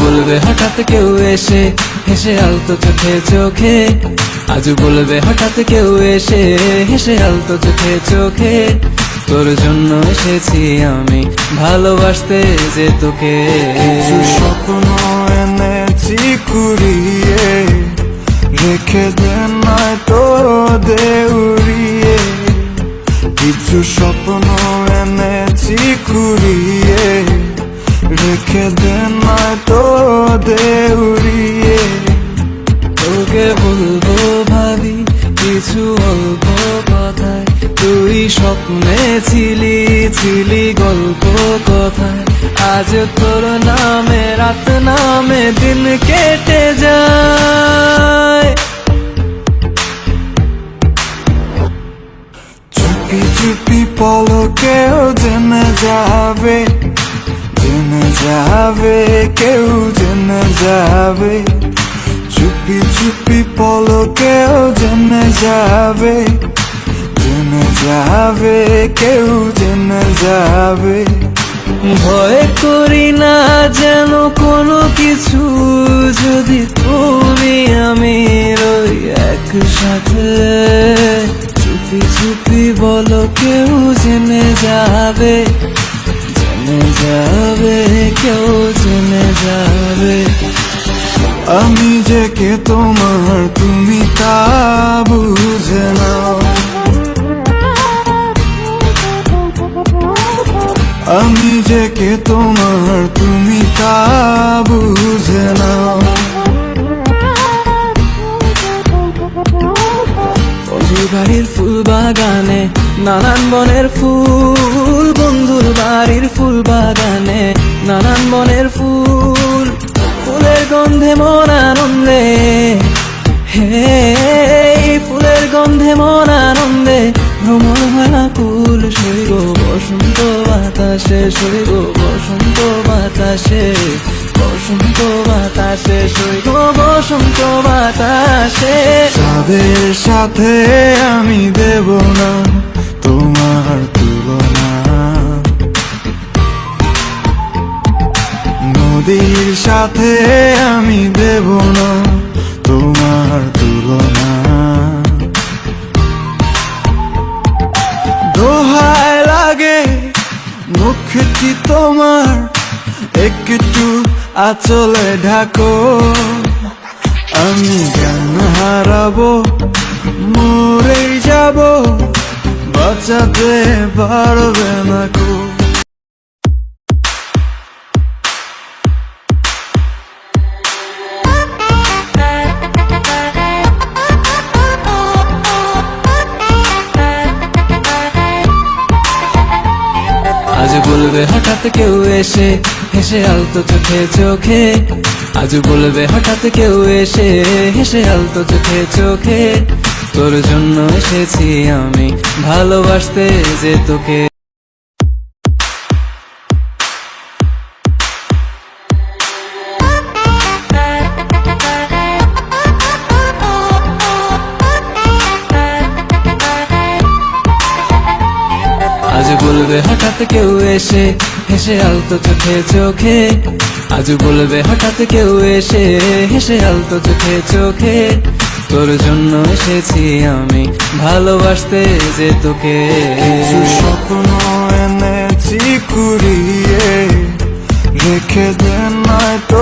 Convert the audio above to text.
বলবে হঠাৎ কেউ এসে হেসে আলতো চোখে চোখে, আজ বলবে হঠাৎ কেউ এসে হেসে আলতো চোখে চোখে, তোর জন্য এসেছি আমি ভালোবাসতে যে তোকে। কিছু স্বপ্ন এনেছি কুড়িয়ে, রেখে দে নয়তো দে উড়িয়ে। কিছু স্বপ্ন এনেছি কুড়িয়ে, রেখে দে নয়তো দে উড়িয়ে। তোকে বলবো ভাবি কিছু অল্প কথায়, তুই স্বপ্নে ছিলি ছিলি গল্প কথায়, আজ তোর নামে রাত নামে দিন কেটে যায়। চুপি চুপি পলকেও জেনে যাবে, জেনে যাবে, কেউ জেনে যাবে। চুপি চুপি পলকেও জেনে যাবে, জেনে যাবে, কেউ জেনে যাবে। ভয় করি না যেন কোনো কিছু, যদি তুমি আমি রই একসাথে। চুপি চুপি বলো কেউ জেনে যাবে, জেনে যাবে, কেউ জেনে যাবে। আমি যে কে তোমার তুমি তা বুঝে নাও, আমি যে কে তোমার তুমি তা বুঝে নাও। বন্ধুর বাড়ির ফুল বাগানে নানান বনের ফুল, বন্ধুর বাড়ির ফুল বাগানে নানান বনের ফুল, ফুলের গন্ধে মন আনন্দে, হে ফুলের গন্ধে মন আনন্দে ভ্রমণ হয় না কুল। শৈব বসন্ত বাতাসে, শৈব বসন্ত বাতাসে, বসন্ত বাতাসে, শৈব বসন্ত বাতাসে। তাদের সাথে আমি দেব না তোমার তুলনা, নদীর সাথে আমি দেব না তোমার তুলনা। দোহায় লাগে মুখটি তোমার, একটু আঁচলে ঢাকো। আমি জ্ঞান হারাবো, মরে যাব, বাঁচাতে পারবে না কো। আজ বলবে হঠাৎ কেউ এসে হেসে আলতো চোখে চোখে, আজ বলবে হঠাৎ কেউ এসে হেসে আলতো চোখে চোখে, তোর জন্য এসেছি আমি ভালোবাসতে যে তোকে। আজ বলবে হঠাৎ কেউ এসে হেসে আলতো চোখে চোখে, আজ বলবে হঠাৎ কেউ এসে হেসে আলতো চোখে চোখে, তোর জন্য এসেছি আমি ভালোবাসতে যে তোকে। কিছু স্বপ্ন এনেছি কুড়িয়ে, রেখে দে নয়তো